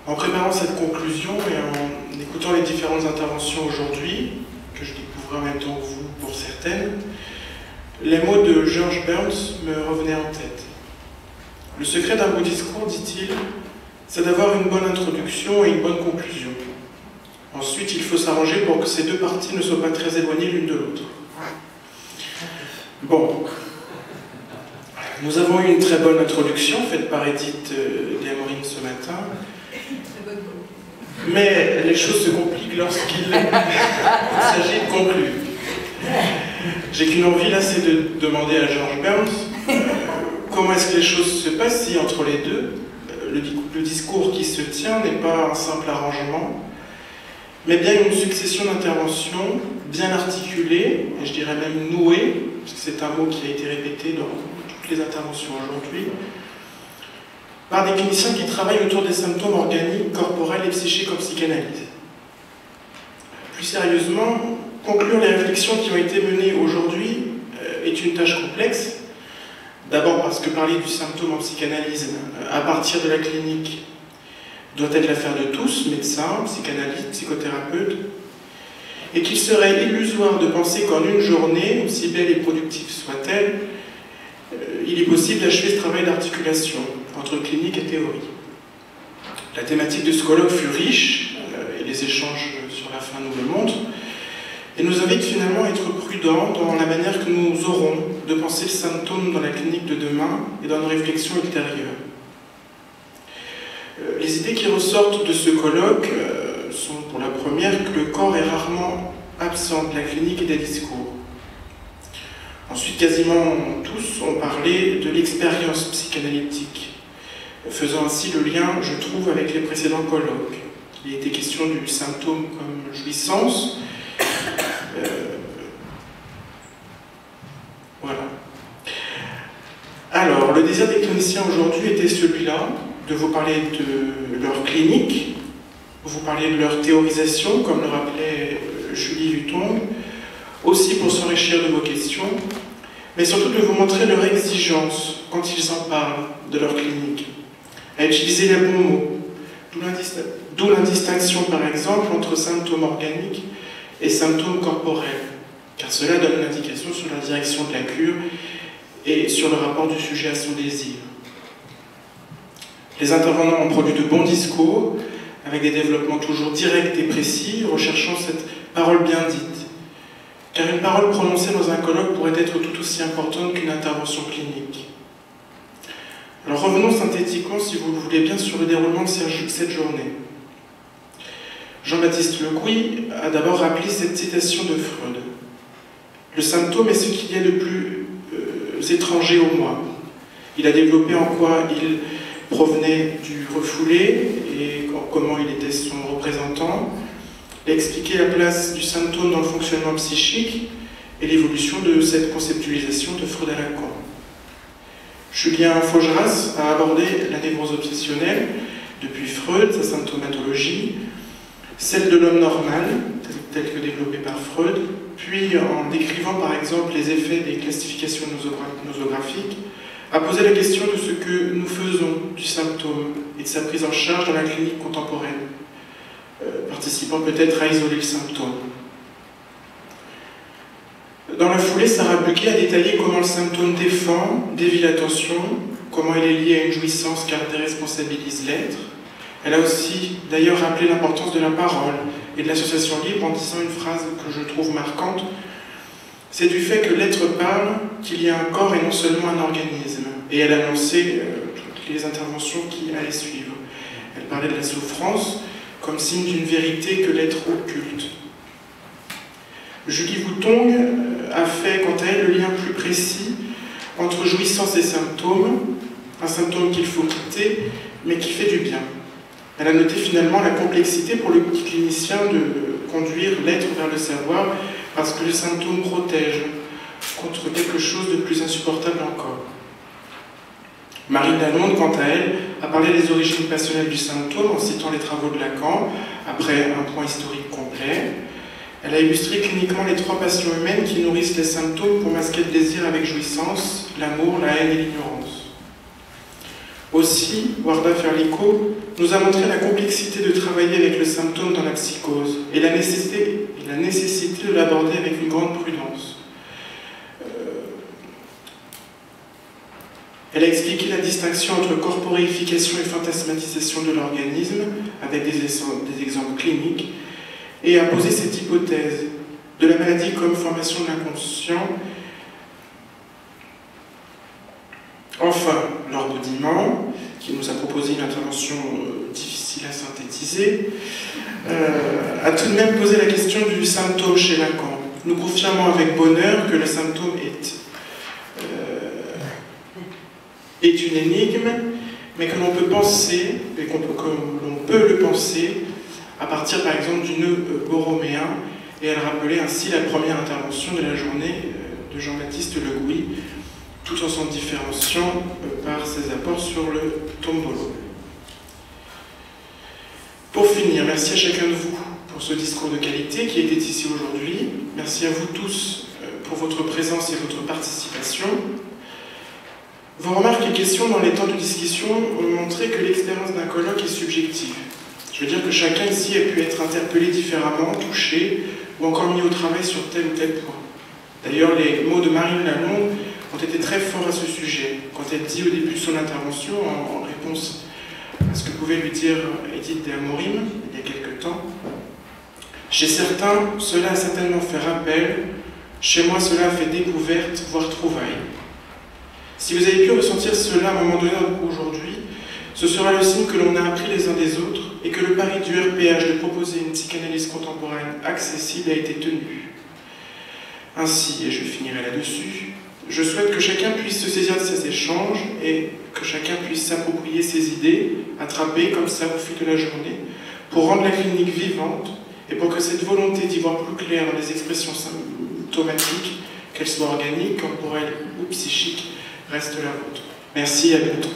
En préparant cette conclusion et en écoutant les différentes interventions aujourd'hui, que je découvre en même temps que vous pour certaines, les mots de George Burns me revenaient en tête. Le secret d'un beau discours, dit-il, c'est d'avoir une bonne introduction et une bonne conclusion. Ensuite, il faut s'arranger pour que ces deux parties ne soient pas très éloignées l'une de l'autre. Bon. Nous avons eu une très bonne introduction faite par Edith Desmourines ce matin. Mais les choses se compliquent lorsqu'il s'agit de conclure. J'ai qu'une envie là, c'est de demander à George Burns comment est-ce que les choses se passent si entre les deux, le discours qui se tient n'est pas un simple arrangement, mais bien une succession d'interventions bien articulées, et je dirais même nouées, parce que c'est un mot qui a été répété dans toutes les interventions aujourd'hui, par des cliniciens qui travaillent autour des symptômes organiques, corporels et psychiques en psychanalyse. Plus sérieusement, conclure les réflexions qui ont été menées aujourd'hui est une tâche complexe. D'abord parce que parler du symptôme en psychanalyse à partir de la clinique doit être l'affaire de tous, médecins, psychanalystes, psychothérapeutes, et qu'il serait illusoire de penser qu'en une journée, aussi belle et productive soit-elle, il est possible d'achever ce travail d'articulation entre clinique et théorie. La thématique de ce colloque fut riche, et les échanges sur la fin nous le montrent, et nous invite finalement à être prudents dans la manière que nous aurons de penser le symptôme dans la clinique de demain et dans nos réflexions ultérieures. Les idées qui ressortent de ce colloque sont pour la première que le corps est rarement absent de la clinique et des discours. Ensuite, quasiment tous ont parlé de l'expérience psychanalytique, faisant ainsi le lien, je trouve, avec les précédents colloques. Il était question du symptôme comme jouissance. Voilà. Alors, le désir des cliniciens aujourd'hui était celui-là, de vous parler de leur clinique, vous parler de leur théorisation, comme le rappelait Julie Lutong, aussi pour s'enrichir de vos questions, mais surtout de vous montrer leur exigence quand ils en parlent de leur clinique, à utiliser les bons mots, d'où l'indistinction par exemple entre symptômes organiques et symptômes corporels, car cela donne une indication sur la direction de la cure et sur le rapport du sujet à son désir. Les intervenants ont produit de bons discours, avec des développements toujours directs et précis, recherchant cette parole bien dite. Car une parole prononcée dans un colloque pourrait être tout aussi importante qu'une intervention clinique. Alors revenons synthétiquement, si vous le voulez bien, sur le déroulement de cette journée. Jean-Baptiste Legouis a d'abord rappelé cette citation de Freud. Le symptôme est ce qu'il y a de plus étranger au moi. Il a développé en quoi il provenait du refoulé et comment il était son représentant. Il a expliqué la place du symptôme dans le fonctionnement psychique et l'évolution de cette conceptualisation de Freud à Lacan. Julien Faugeras a abordé la névrose obsessionnelle depuis Freud, sa symptomatologie, celle de l'homme normal, telle que développée par Freud, puis en décrivant par exemple les effets des classifications nosographiques, a posé la question de ce que nous faisons du symptôme et de sa prise en charge dans la clinique contemporaine, participant peut-être à isoler le symptôme. Dans la foulée, Sarah Buquet a détaillé comment le symptôme dévie l'attention, comment il est lié à une jouissance car déresponsabilise l'être. Elle a aussi d'ailleurs rappelé l'importance de la parole et de l'association libre en disant une phrase que je trouve marquante. C'est du fait que l'être parle qu'il y a un corps et non seulement un organisme. Et elle a annoncé toutes les interventions qui allaient suivre. Elle parlait de la souffrance comme signe d'une vérité que l'être occulte. Julie Lutong a fait, quant à elle, le lien plus précis entre jouissance et symptôme, un symptôme qu'il faut quitter, mais qui fait du bien. Elle a noté finalement la complexité pour le clinicien de conduire l'être vers le savoir, parce que le symptôme protège contre quelque chose de plus insupportable encore. Marine Lalonde, quant à elle, a parlé des origines passionnelles du symptôme en citant les travaux de Lacan, après un point historique complet. Elle a illustré cliniquement les trois passions humaines qui nourrissent les symptômes pour masquer le désir avec jouissance, l'amour, la haine et l'ignorance. Aussi, Warda Ferlico nous a montré la complexité de travailler avec le symptôme dans la psychose et la nécessité de l'aborder avec une grande prudence. Elle a expliqué la distinction entre corporéification et fantasmatisation de l'organisme avec des exemples cliniques et a posé cette hypothèse de la maladie comme formation de l'inconscient. Enfin, Laure Baudiment, qui nous a proposé une intervention difficile à synthétiser, a tout de même posé la question du symptôme chez Lacan, nous confirmant avec bonheur que le symptôme est une énigme, mais que l'on peut penser, et que l'on peut le penser à partir par exemple du nœud borroméen, et elle rappelait ainsi la première intervention de la journée de Jean-Baptiste Le Gouy, tout en s'en différenciant par ses apports sur le tombolo. Pour finir, merci à chacun de vous pour ce discours de qualité qui était ici aujourd'hui. Merci à vous tous pour votre présence et votre participation. Vos remarques et questions dans les temps de discussion ont montré que l'expérience d'un colloque est subjective. Je veux dire que chacun ici a pu être interpellé différemment, touché ou encore mis au travail sur tel ou tel point. D'ailleurs, les mots de Marine Lalonde ont été très forts à ce sujet, quand elle dit au début de son intervention, en réponse à ce que pouvait lui dire Edith de Amorim il y a quelque temps. Chez certains, cela a certainement fait rappel, chez moi cela a fait découverte, voire trouvaille. Si vous avez pu ressentir cela à un moment donné aujourd'hui, ce sera le signe que l'on a appris les uns des autres et que le pari du RPH de proposer une psychanalyse contemporaine accessible a été tenu. Ainsi, et je finirai là-dessus, je souhaite que chacun puisse se saisir de ces échanges et que chacun puisse s'approprier ses idées, attraper comme ça au fil de la journée, pour rendre la clinique vivante et pour que cette volonté d'y voir plus clair dans les expressions symptomatiques, qu'elles soient organiques, corporelles ou psychiques, reste la vôtre. Merci et à bientôt.